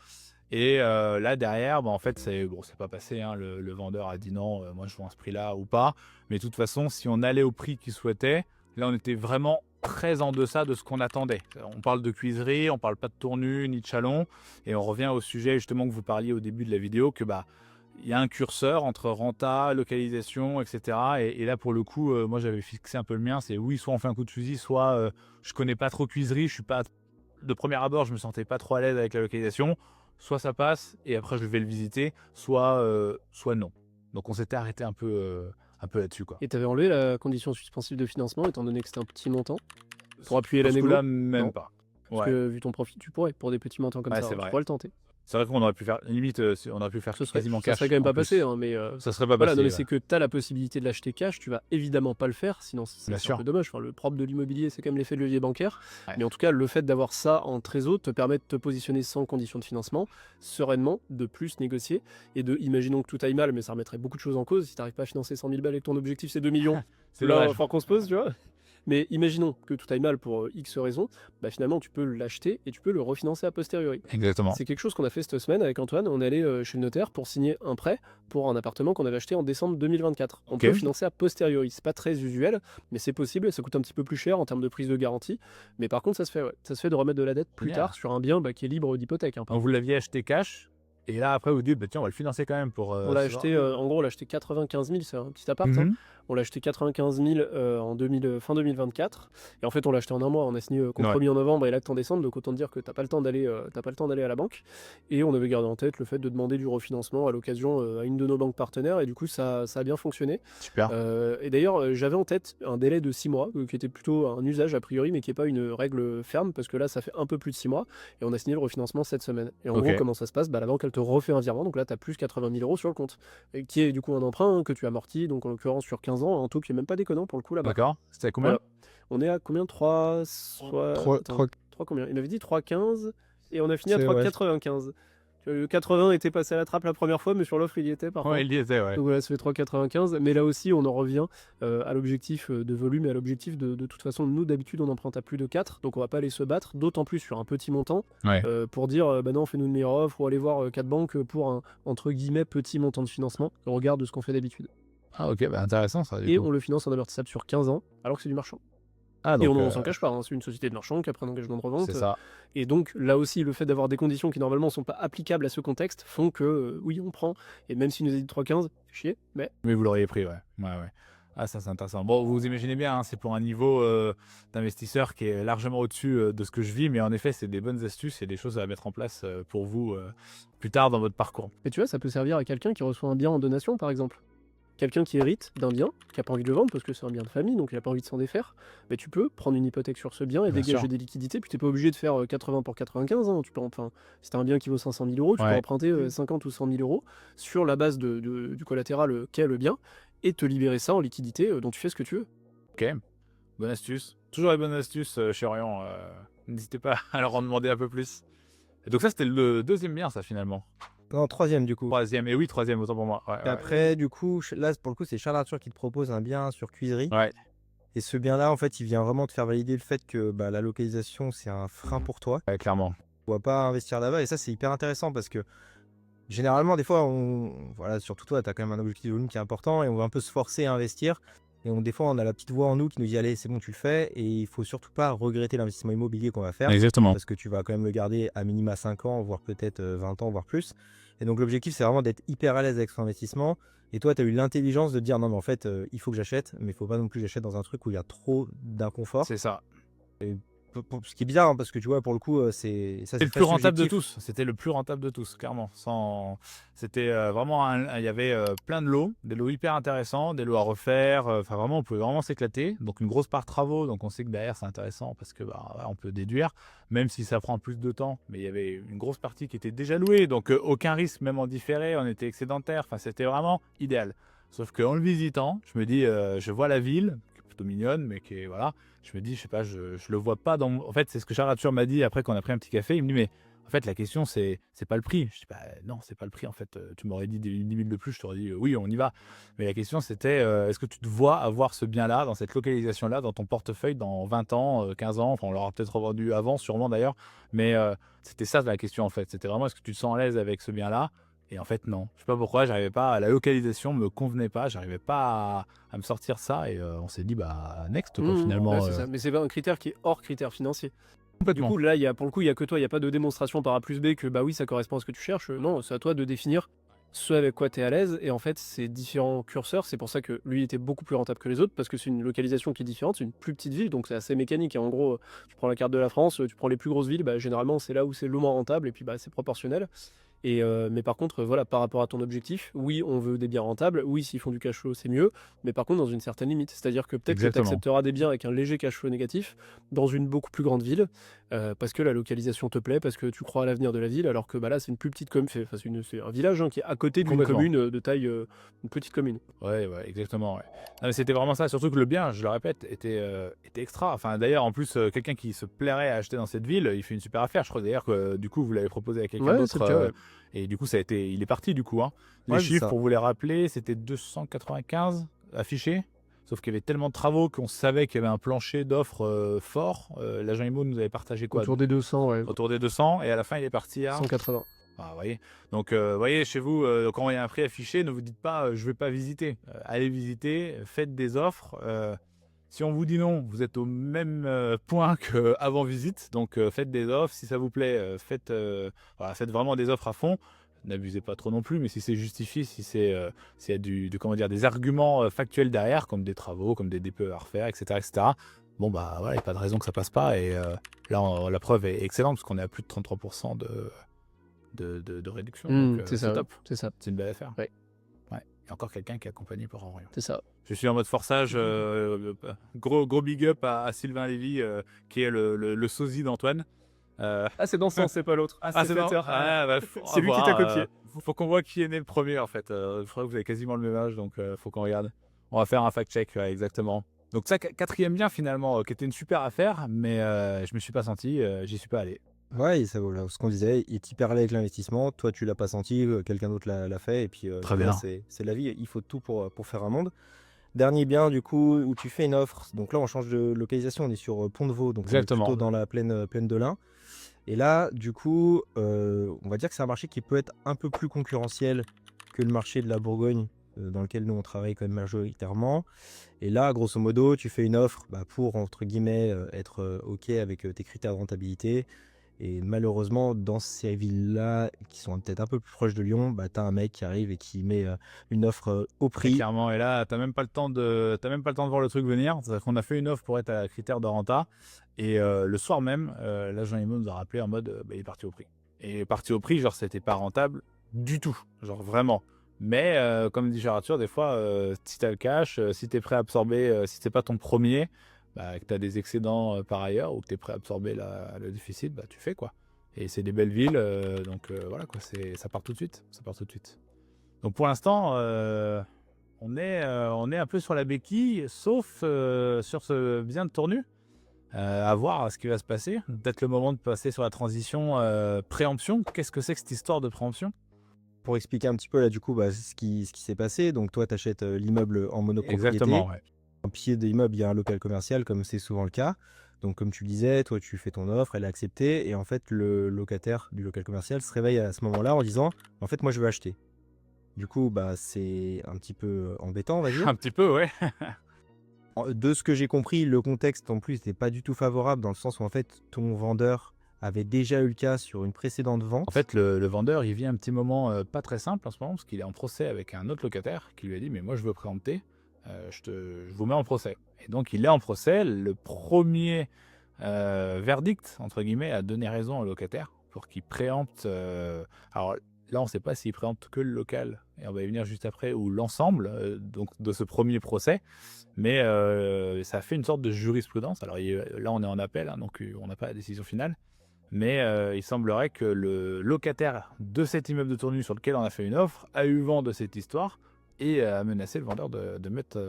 Et là derrière, en fait, c'est pas passé. Hein. Le vendeur a dit non, moi je vends à ce prix-là ou pas. Mais de toute façon, si on allait au prix qu'il souhaitait, là on était vraiment très en deçà de ce qu'on attendait. On parle de Cuisery, on parle pas de Tournu ni de Chalon, et on revient au sujet justement que vous parliez au début de la vidéo, que il y a un curseur entre renta, localisation, etc. Et là pour le coup, moi j'avais fixé un peu le mien, c'est oui, soit on fait un coup de fusil, soit je connais pas trop Cuisery, je suis pas de premier abord, je me sentais pas trop à l'aise avec la localisation. Soit ça passe et après je vais le visiter, soit non. Donc on s'était arrêté un peu là-dessus, quoi. Et t'avais enlevé la condition suspensive de financement, étant donné que c'était un petit montant, pour appuyer la Parce que négo. là, même Non. pas. Parce Ouais. que vu ton profil, tu pourrais, pour des petits montants comme Ouais, ça, c'est tu vrai. pourrais le tenter. C'est vrai qu'on aurait pu faire, limite, on aurait pu faire Ça serait, quasiment ça cash. serait quand même en pas plus. passé, hein, mais Ça serait pas voilà, passé. non, mais ouais. c'est que tu as la possibilité de l'acheter cash, tu vas évidemment pas le faire, sinon c'est Bien un sûr. peu dommage. Enfin, le propre de l'immobilier, c'est quand même l'effet de levier bancaire. Ouais. Mais en tout cas, le fait d'avoir ça en trésor te permet de te positionner sans condition de financement, sereinement, de plus négocier, et imaginons que tout aille mal, mais ça remettrait beaucoup de choses en cause. Si tu n'arrives pas à financer 100 000 balles et que ton objectif c'est 2 millions, C'est là, dommage. il faut qu'on se pose, tu vois. Mais imaginons que tout aille mal pour X raisons, finalement tu peux l'acheter et tu peux le refinancer a posteriori. Exactement. C'est quelque chose qu'on a fait cette semaine avec Antoine. On est allé chez le notaire pour signer un prêt pour un appartement qu'on avait acheté en décembre 2024. On Ok. peut financer a posteriori. C'est pas très usuel, mais c'est possible. Ça coûte un petit peu plus cher en termes de prise de garantie. Mais par contre, ça se fait. Ouais. Ça se fait de remettre de la dette plus Génial. tard sur un bien qui est libre d'hypothèque. Hein, Donc vous l'aviez acheté cash, et là après vous dites, tiens, on va le financer quand même pour. on l'a ce acheté, genre. en gros, on l'a acheté 95 000, c'est un petit appart. Mhm. Hein. On l'a acheté 95 000 fin 2024. Et en fait, on l'a acheté en un mois. On a signé compromis en novembre et l'acte en décembre. Donc autant dire que t'as pas le temps d'aller à la banque. Et on avait gardé en tête le fait de demander du refinancement à l'occasion à une de nos banques partenaires. Et du coup, ça a bien fonctionné. Super. Et d'ailleurs, j'avais en tête un délai de 6 mois, qui était plutôt un usage a priori, mais qui n'est pas une règle ferme, parce que là, ça fait un peu plus de 6 mois. Et on a signé le refinancement cette semaine. Et en Ok. gros, comment ça se passe? La banque, elle te refait un virement. Donc là, tu as plus 80 000 euros sur le compte. Et qui est du coup un emprunt que tu amortis, donc en l'occurrence sur 15 ans, un taux qui est même pas déconnant pour le coup là-bas. D'accord. C'était à combien? Voilà. On est à combien? 3 Trois- combien? Il m'avait dit 3,15 et on a fini à C'est- ouais. 3,95. Le 80 était passé à la trappe la première fois, mais sur l'offre, il y était par contre. Ouais, il y était, ouais. Donc voilà, ça fait 3,95. Mais là aussi, on en revient à l'objectif de volume et à l'objectif de toute façon, nous d'habitude, on emprunte à plus de 4, donc on va pas aller se battre, d'autant plus sur un petit montant, Ouais. pour dire non, fais-nous une meilleure offre ou aller voir 4 banques pour un entre guillemets petit montant de financement au regard de ce qu'on fait d'habitude. Ah ok, intéressant ça. Du Et coup. on le finance en amortissable sur 15 ans, alors que c'est du marchand. Ah, Et donc, on s'en cache pas, hein, c'est une société de marchand qui a pris un engagement de revente. c'est ça. Et donc là aussi, le fait d'avoir des conditions qui normalement sont pas applicables à ce contexte font que oui, on prend. Et même s'il nous a dit 3,15, c'est chier, mais Mais vous l'auriez pris, ouais. Ouais. Ah, ça c'est intéressant. Bon, vous imaginez bien, hein, c'est pour un niveau d'investisseur qui est largement au-dessus de ce que je vis, mais en effet, c'est des bonnes astuces et des choses à mettre en place pour vous plus tard dans votre parcours. mais tu vois, ça peut servir à quelqu'un qui reçoit un bien en donation, par exemple. Quelqu'un qui hérite d'un bien, qui n'a pas envie de le vendre parce que c'est un bien de famille, donc il n'a pas envie de s'en défaire, mais tu peux prendre une hypothèque sur ce bien et Bien dégager sûr. des liquidités, puis tu n'es pas obligé de faire 80 pour 95. Hein. Tu peux, enfin, si tu as un bien qui vaut 500 000 euros, tu peux Ouais. emprunter 50 ou 100 000 euros sur la base du collatéral qu'est le bien et te libérer ça en liquidité dont tu fais ce que tu veux. Ok, bonne astuce. Toujours les bonnes astuces chez Orion. N'hésitez pas à leur en demander un peu plus. Et donc ça, c'était le deuxième bien, ça, finalement. Non, troisième du coup. Troisième, et oui, troisième, autant pour moi. Ouais, Et après, du coup, là, pour le coup, c'est Charles Arthur qui te propose un bien sur Cuisery. Ouais. Et ce bien-là, en fait, il vient vraiment te faire valider le fait que la localisation, c'est un frein pour toi. Ouais, clairement. Tu ne dois pas investir là-bas. Et ça, c'est hyper intéressant parce que généralement, des fois, voilà, surtout toi, tu as quand même un objectif de volume qui est important et on va un peu se forcer à investir. Et des fois, on a la petite voix en nous qui nous dit: «Allez, c'est bon, tu le fais» et il faut surtout pas regretter l'investissement immobilier qu'on va faire Exactement. parce que tu vas quand même le garder à minima 5 ans, voire peut-être, 20 ans, voire plus. Et donc l'objectif, c'est vraiment d'être hyper à l'aise avec son investissement et toi, tu as eu l'intelligence de te dire: «Non, mais en fait, il faut que j'achète, mais il faut pas non plus que j'achète dans un truc où il y a trop d'inconfort». C'est ça. Ce qui est bizarre, hein, parce que tu vois, pour le coup, ça, C'était c'est le très plus rentable de subjectif. tous. C'était le plus rentable de tous, clairement. C'était vraiment il y avait plein de lots, des lots hyper intéressants, des lots à refaire. Enfin, vraiment, on pouvait vraiment s'éclater. Donc, une grosse part travaux. Donc, on sait que derrière, c'est intéressant parce que bah, ouais, on peut déduire, même si ça prend plus de temps. Mais il y avait une grosse partie qui était déjà louée. Donc, aucun risque, même en différé. On était excédentaire. Enfin, c'était vraiment idéal. Sauf qu'en le visitant, je me dis, je vois la ville, qui est plutôt mignonne, mais qui est, voilà. Je me dis, je sais pas, je le vois pas dans En fait, c'est ce que Charles Arthur m'a dit après qu'on a pris un petit café. Il me dit, mais en fait, la question, c'est pas le prix. Je dis, bah non, c'est pas le prix. En fait, tu m'aurais dit 10 000 de plus, je t'aurais dit, oui, on y va. Mais la question, c'était, est-ce que tu te vois avoir ce bien-là, dans cette localisation-là, dans ton portefeuille, dans 20 ans, 15 ans? Enfin, on l'aura peut-être revendu avant, sûrement d'ailleurs. Mais c'était ça la question, en fait. C'était vraiment, est-ce que tu te sens à l'aise avec ce bien-là? Et en fait, non. Je sais pas pourquoi, j'arrivais pas, la localisation me convenait pas, j'arrivais pas à me sortir ça. Et on s'est dit, bah, next, quoi, Ouais, finalement. c'est ça. Mais c'est pas un critère qui est hors critère financier. Du Complètement. coup, là, pour le coup, il y a que toi, il y a pas de démonstration par A plus B que bah oui, ça correspond à ce que tu cherches. Non, c'est à toi de définir ce avec quoi tu es à l'aise. Et en fait, c'est différents curseurs. C'est pour ça que lui était beaucoup plus rentable que les autres parce que c'est une localisation qui est différente. C'est une plus petite ville, donc c'est assez mécanique. Et en gros, tu prends la carte de la France, tu prends les plus grosses villes, bah, généralement, c'est là où c'est le moins rentable et puis bah, c'est proportionnel. Et mais par contre, voilà, par rapport à ton objectif, oui, on veut des biens rentables. Oui, s'ils font du cash flow, c'est mieux. Mais par contre, dans une certaine limite. C'est-à-dire que peut-être que tu Exactement. accepteras des biens avec un léger cash flow négatif dans une beaucoup plus grande ville parce que la localisation te plaît, parce que tu crois à l'avenir de la ville, alors que bah, là, c'est une plus petite commune. Enfin, c'est un village qui est à côté d'une Complètement. commune de taille, une petite commune. Ouais, ouais, exactement. Ouais. Non, mais c'était vraiment ça, surtout que le bien, je le répète, était extra. Enfin, d'ailleurs, en plus, quelqu'un qui se plairait à acheter dans cette ville, il fait une super affaire. Je crois d'ailleurs que du coup, vous l'avez proposé à quelqu'un Ouais, c'est d'autre. le cas, ouais. Et du coup, il est parti du coup. Hein. Les Ouais, c'est chiffres, ça. pour vous les rappeler, c'était 295 affichés. Sauf qu'il y avait tellement de travaux qu'on savait qu'il y avait un plancher d'offres fort. L'agent IMO nous avait partagé quoi? Autour des 200, ouais. Autour des 200. Et à la fin, il est parti à 180. ah, vous voyez. Donc, voyez, chez vous, quand il y a un prix affiché, ne vous dites pas je vais pas visiter. Allez visiter, faites des offres. Si on vous dit non, vous êtes au même point qu'avant visite. Donc, faites des offres. Si ça vous plaît, voilà, faites vraiment des offres à fond. N'abusez pas trop non plus, mais si c'est justifié, s'il y a comment dire, des arguments factuels derrière, comme des travaux, comme des DPE à refaire, etc., bon, bah voilà, il n'y a pas de raison que ça passe pas. Et là, la preuve est excellente, parce qu'on est à plus de 33% de réduction. Donc, C'est c'est ça, top. c'est ça. C'est une belle affaire. Ouais. Ouais. Il y a encore quelqu'un qui est accompagné par Orion. C'est ça. Je suis en mode forçage. Gros big up à Sylvain Lévy, qui est le sosie d'Antoine. Ah, c'est dans ce sens, c'est pas l'autre. Ah, c'est bon. C'est lui qui t'a copié. Faut qu'on voit qui est né le premier, en fait. Je crois que vous avez quasiment le même âge, donc faut qu'on regarde. On va faire un fact-check, ouais, exactement. Donc ça, quatrième bien, finalement, qui était une super affaire, mais je me suis pas senti, j'y suis pas allé. Ouais, et ça, voilà, ce qu'on disait, il est hyper allé avec l'investissement. Toi, tu l'as pas senti, quelqu'un d'autre l'a fait. Et puis, Très voilà, bien. c'est la vie. Il faut tout pour faire un monde. Dernier bien, du coup, où tu fais une offre. Donc là, on change de localisation. On est sur Pont-de-Vaux. Donc, on est Exactement. plutôt dans la plaine de l'Ain. Et là, du coup, on va dire que c'est un marché qui peut être un peu plus concurrentiel que le marché de la Bourgogne, dans lequel nous, on travaille quand même majoritairement. Et là, grosso modo, tu fais une offre pour, entre guillemets, être OK avec tes critères de rentabilité. Et malheureusement, dans ces villes-là, qui sont peut-être un peu plus proches de Lyon, tu as un mec qui arrive et qui met une offre au Très prix. clairement, et là, t'as même pas le temps de voir le truc venir. C'est-à-dire qu'on a fait une offre pour être à critère de renta, et le soir même, l'agent IMO nous a rappelé en mode, il est parti au prix. Et parti au prix, genre, c'était pas rentable du tout, genre vraiment. Mais comme dit Gérard Arthur, des fois, si t'as le cash, si t'es prêt à absorber, si c'est pas ton premier, que t'as des excédents par ailleurs, ou que t'es prêt à absorber le déficit, tu fais quoi. Et c'est des belles villes, donc voilà quoi, ça part tout de suite, ça part tout de suite. Donc pour l'instant, on est un peu sur la béquille, sauf sur ce bien de Tournu. À voir ce qui va se passer. Peut-être le moment de passer sur la transition préemption. Qu'est-ce que c'est que cette histoire de préemption? Pour expliquer un petit peu là, du coup, ce qui s'est passé. Donc toi, tu achètes l'immeuble en monopropriété. Exactement, ouais. En pied de l'immeuble, il y a un local commercial, comme c'est souvent le cas. Donc, comme tu le disais, toi, tu fais ton offre, elle est acceptée. Et en fait, le locataire du local commercial se réveille à ce moment-là en disant, en fait, moi, je veux acheter. Du coup, c'est un petit peu embêtant, on va dire. Un petit peu, ouais. De ce que j'ai compris, le contexte en plus n'était pas du tout favorable dans le sens où en fait ton vendeur avait déjà eu le cas sur une précédente En vente. fait, le vendeur, il vit un petit moment pas très simple en ce moment, parce qu'il est en procès avec un autre locataire qui lui a dit mais moi je veux préempter, je vous mets en procès. Et donc il est en procès, le premier verdict, entre guillemets, a donné raison au locataire pour qu'il préempte. Alors là, on ne sait pas s'il préempte que le local, et on va y venir juste après, ou l'ensemble donc de ce premier procès, mais ça a fait une sorte de jurisprudence. Alors là, on est en appel, hein, donc on n'a pas la décision finale. Mais il semblerait que le locataire de cet immeuble de Tournu sur lequel on a fait une offre a eu vent de cette histoire et a menacé le vendeur de mettre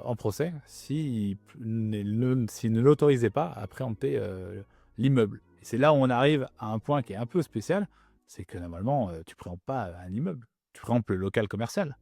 en procès s'il ne l'autorisait pas à préempter l'immeuble. Et c'est là où on arrive à un point qui est un peu spécial, c'est que normalement tu préemptes pas un immeuble, tu préemptes le local commercial.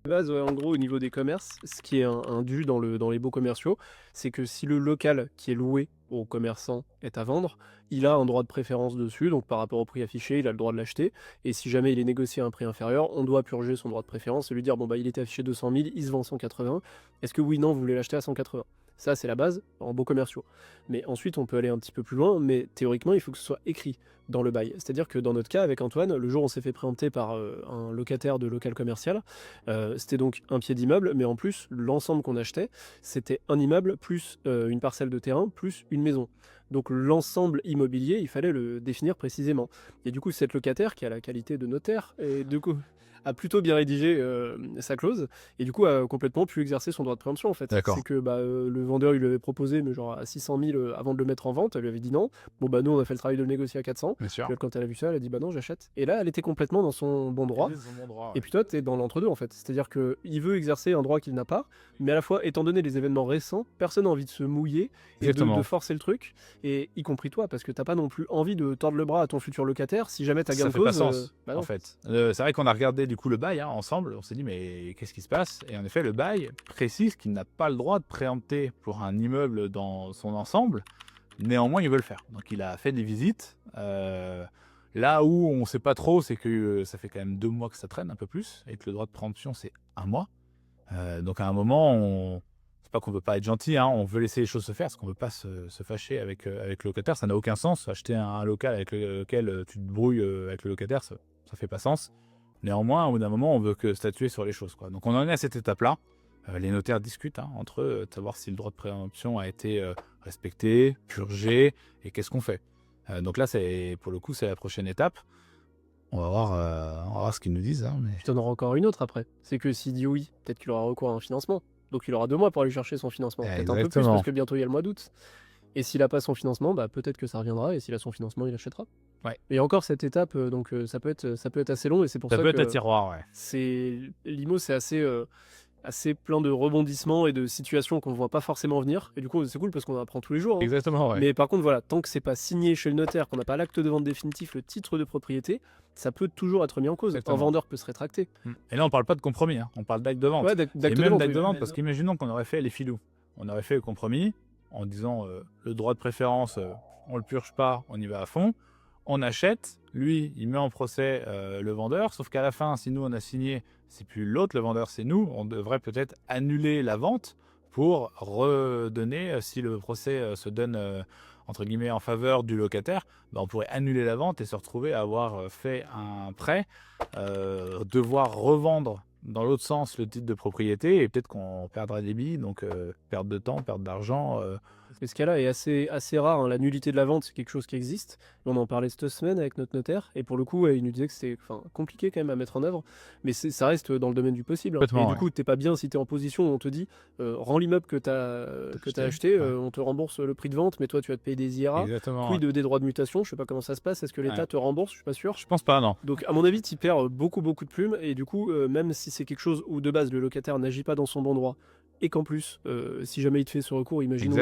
De base, ouais, en gros, au niveau des commerces, ce qui est un dû dans les baux commerciaux, c'est que si le local qui est loué aux commerçants est à vendre, il a un droit de préférence dessus, donc par rapport au prix affiché, il a le droit de l'acheter. Et si jamais il est négocié à un prix inférieur, on doit purger son droit de préférence et lui dire bon bah il était affiché 200 000, il se vend 180. Est-ce que oui, non, vous voulez l'acheter à 180? Ça, c'est la base en baux commerciaux. Mais ensuite, on peut aller un petit peu plus loin, mais théoriquement, il faut que ce soit écrit dans le bail. C'est-à-dire que dans notre cas, avec Antoine, le jour où on s'est fait préempter par un locataire de local commercial, c'était donc un pied d'immeuble, mais en plus, l'ensemble qu'on achetait, c'était un immeuble plus une parcelle de terrain plus une maison. Donc l'ensemble immobilier, il fallait le définir précisément. Et du coup, cette locataire qui a la qualité de notaire, et du coup a plutôt bien rédigé sa clause, et du coup a complètement pu exercer son droit de préemption en fait. D'accord. C'est que le vendeur il lui avait proposé, mais genre à 600 000 avant de le mettre en vente, elle lui avait dit non. Bon bah nous on a fait le travail de le négocier à 400. Bien sûr. Puis quand elle a vu ça, elle a dit bah non j'achète. Et là elle était complètement dans son bon droit. Et puis toi, tu es dans l'entre-deux en fait. C'est-à-dire qu'il veut exercer un droit qu'il n'a pas, mais à la fois, étant donné les événements récents, personne n'a envie de se mouiller et Exactement. de forcer le truc, et y compris toi, parce que t'as pas non plus envie de tordre le bras à ton futur locataire si jamais t'as gain Ça de fait pas cause. sens, Bah non. en fait. C'est vrai qu'on a regardé du coup le bail ensemble, on s'est dit mais qu'est-ce qui se passe? Et en effet, le bail précise qu'il n'a pas le droit de préempter pour un immeuble dans son ensemble, néanmoins il veut le faire. Donc il a fait des visites. Là où on ne sait pas trop, c'est que ça fait quand même 2 mois que ça traîne, un peu plus, et que le droit de préemption c'est 1 mois. Donc à un moment, c'est pas qu'on veut pas être gentil, hein, on veut laisser les choses se faire, parce qu'on veut pas se fâcher avec le locataire, ça n'a aucun sens. Acheter un local avec lequel tu te brouilles avec le locataire, ça fait pas sens. Néanmoins, au bout d'un moment, on veut que statuer sur les choses, quoi. Donc on en est à cette étape-là. Les notaires discutent entre eux, de savoir si le droit de préemption a été respecté, purgé, et qu'est-ce qu'on fait. Donc là, pour le coup, c'est la prochaine étape. On va voir ce qu'ils nous disent. Hein, mais... Tu en auras encore une autre après. C'est que s'il dit oui, peut-être qu'il aura recours à un financement. Donc il aura 2 mois pour aller chercher son financement. Peut-être un peu plus, Exactement. parce que bientôt il y a le mois d'août. Et s'il a pas son financement, bah peut-être que ça reviendra, et s'il a son financement, il achètera. Ouais. Et encore cette étape, donc ça peut être assez long, et c'est pour ça Ça peut être que un tiroir, ouais. l'IMO, c'est assez plein de rebondissements et de situations qu'on voit pas forcément venir. Et du coup, c'est cool parce qu'on apprend tous les jours. Hein. Exactement, ouais. Mais par contre, voilà, tant que c'est pas signé chez le notaire, qu'on n'a pas l'acte de vente définitif, le titre de propriété, ça peut toujours être mis en cause. Exactement. Un vendeur peut se rétracter. Et là, on parle pas de compromis, hein. On parle d'acte de vente. Ouais, Et d'acte de même vente, d'acte de oui. vente, parce qu'imaginons qu'on aurait fait les filous. On aurait fait le compromis en disant le droit de préférence, on le purge pas, on y va à fond. On achète, lui, il met en procès le vendeur, sauf qu'à la fin, si nous on a signé, c'est plus l'autre, le vendeur, c'est nous. On devrait peut-être annuler la vente pour redonner, si le procès se donne entre guillemets en faveur du locataire, bah, on pourrait annuler la vente et se retrouver à avoir fait un prêt, devoir revendre dans l'autre sens le titre de propriété, et peut-être qu'on perdra des billes, donc perte de temps, perte d'argent. Mais ce cas-là est assez rare. Hein. La nullité de la vente, c'est quelque chose qui existe. On en parlait cette semaine avec notre notaire. Et pour le coup, il nous disait que c'était compliqué quand même à mettre en œuvre. Mais ça reste dans le domaine du possible. Hein. Et du coup, t'es pas bien si t'es en position où on te dit rends l'immeuble que t'as acheté, on te rembourse le prix de vente, mais toi, tu vas te payer des IRA. Exactement. Quid des droits de mutation, je sais pas comment ça se passe. Est-ce que l'État te rembourse? Je suis pas sûr. Je pense pas, non. Donc, à mon avis, tu perds beaucoup de plumes. Et du coup, même si c'est quelque chose où de base le locataire n'agit pas dans son bon droit, et qu'en plus, si jamais il te fait ce recours, imaginons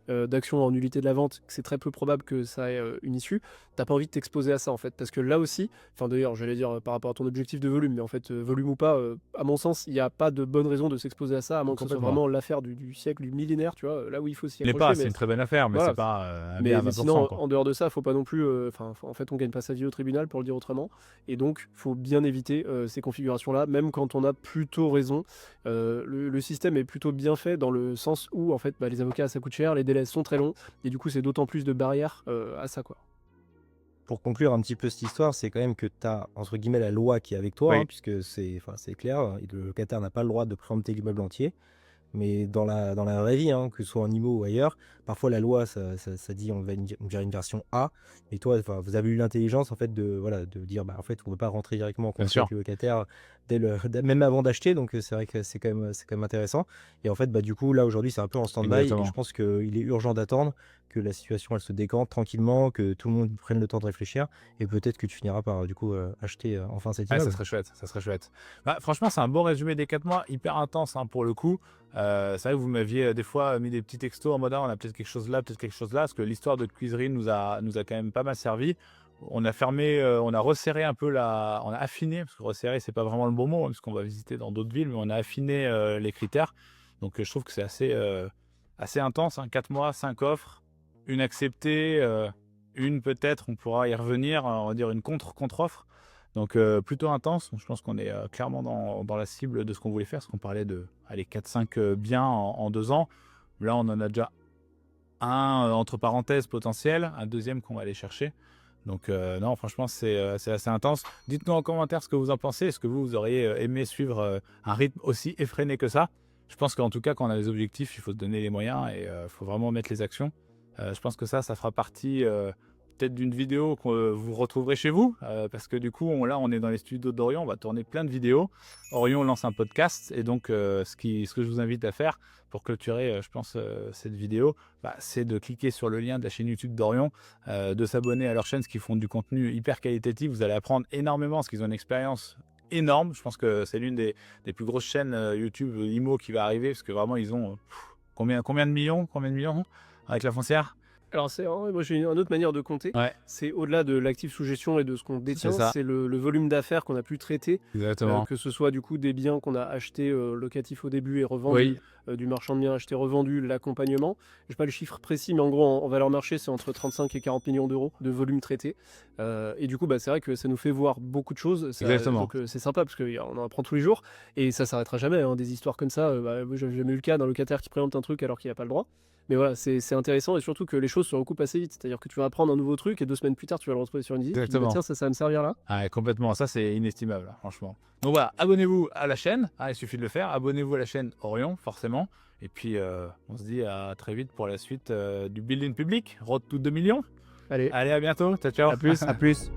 d'action en nullité de la vente, que c'est très peu probable que ça ait une issue, t'as pas envie de t'exposer à ça en fait. Parce que là aussi, enfin d'ailleurs, j'allais dire par rapport à ton objectif de volume, mais en fait, volume ou pas, à mon sens, il n'y a pas de bonne raison de s'exposer à ça, à moins que ce soit vraiment l'affaire du siècle, du millénaire, tu vois, là où il faut s'y accrocher. Il n'est pas, c'est une très bonne affaire, mais voilà. c'est pas mais sinon, en dehors de ça, faut pas non plus. En fait, on gagne pas sa vie au tribunal, pour le dire autrement. Et donc, faut bien éviter ces configurations-là, même quand on a plutôt raison. Le système est plutôt plutôt bien fait dans le sens où en fait les avocats ça coûte cher, les délais sont très longs et du coup c'est d'autant plus de barrières à ça quoi. Pour conclure un petit peu cette histoire, c'est quand même que tu as, entre guillemets, la loi qui est avec toi, Oui. hein, puisque c'est clair, le locataire n'a pas le droit de préempter l'immeuble entier. Mais dans la vraie vie, hein, que ce soit en IMO ou ailleurs, parfois la loi, ça dit on va vers une version A, et toi, enfin, vous avez eu l'intelligence en fait voilà, de dire en fait on ne peut pas rentrer directement en Bien conflit sûr. avec le locataire même avant d'acheter, donc c'est vrai que c'est quand même intéressant. Et en fait, du coup, là aujourd'hui, c'est un peu en stand-by, et Exactement. je pense qu'il est urgent d'attendre que la situation elle se décante tranquillement, que tout le monde prenne le temps de réfléchir, et peut-être que tu finiras par du coup acheter enfin cet Ouais, ça immeuble. serait chouette, ça serait chouette. Franchement, c'est un bon résumé des 4 mois, hyper intense hein, pour le coup. C'est vrai que vous m'aviez des fois mis des petits textos en mode on a peut-être quelque chose là, peut-être quelque chose là, parce que l'histoire de cuiserie nous a quand même pas mal servi. On a fermé, on a resserré un peu on a affiné, parce que resserrer c'est pas vraiment le bon mot, hein, puisqu'on va visiter dans d'autres villes, mais on a affiné les critères. Donc je trouve que c'est assez intense, hein, 4 mois, 5 offres, une acceptée, une peut-être, on pourra y revenir, on va dire une contre-offre. Donc plutôt intense, je pense qu'on est clairement dans la cible de ce qu'on voulait faire, parce qu'on parlait de 4-5 biens en 2 ans. Là, on en a déjà un entre parenthèses potentiel, un deuxième qu'on va aller chercher. Donc non, franchement, c'est assez intense. Dites-nous en commentaire ce que vous en pensez. Est-ce que vous auriez aimé suivre un rythme aussi effréné que ça? Je pense qu'en tout cas, quand on a des objectifs, il faut se donner les moyens et il faut vraiment mettre les actions. Je pense que ça fera partie peut-être d'une vidéo que vous retrouverez chez vous, parce que du coup, là, on est dans les studios d'Orion, on va tourner plein de vidéos. Orion lance un podcast, et donc ce que je vous invite à faire pour clôturer, je pense, cette vidéo, c'est de cliquer sur le lien de la chaîne YouTube d'Orion, de s'abonner à leur chaîne, parce qu'ils font du contenu hyper qualitatif. Vous allez apprendre énormément, parce qu'ils ont une expérience énorme. Je pense que c'est l'une des plus grosses chaînes YouTube IMO qui va arriver, parce que vraiment, ils ont combien de millions avec la foncière? Alors moi j'ai une autre manière de compter, Ouais, c'est au-delà de l'actif sous gestion et de ce qu'on détient, ça. c'est le volume d'affaires qu'on a pu traiter, Exactement. que ce soit du coup des biens qu'on a achetés locatifs au début et revendus, Oui, du marchand de biens acheté revendu, l'accompagnement. Je n'ai pas le chiffre précis, mais en gros en valeur marché c'est entre 35 et 40 millions d'euros de volume traité. Et du coup c'est vrai que ça nous fait voir beaucoup de choses. Exactement. Donc c'est sympa parce qu'on en apprend tous les jours et ça s'arrêtera jamais, hein, des histoires comme ça. Moi j'avais jamais eu le cas d'un locataire qui présente un truc alors qu'il n'a pas le droit. Mais voilà, c'est intéressant et surtout que les choses se recoupent assez vite. C'est-à-dire que tu vas apprendre un nouveau truc et 2 semaines plus tard, tu vas le retrouver sur une visite. Tu te dis, Exactement. tiens, ça va me servir là. Ah, complètement, ça c'est inestimable, hein, franchement. Donc voilà, abonnez-vous à la chaîne, il suffit de le faire. Abonnez-vous à la chaîne Orion, forcément. Et puis on se dit à très vite pour la suite du building public, Road to 2 millions. Allez, Allez, à bientôt, ciao ciao. à plus. À plus.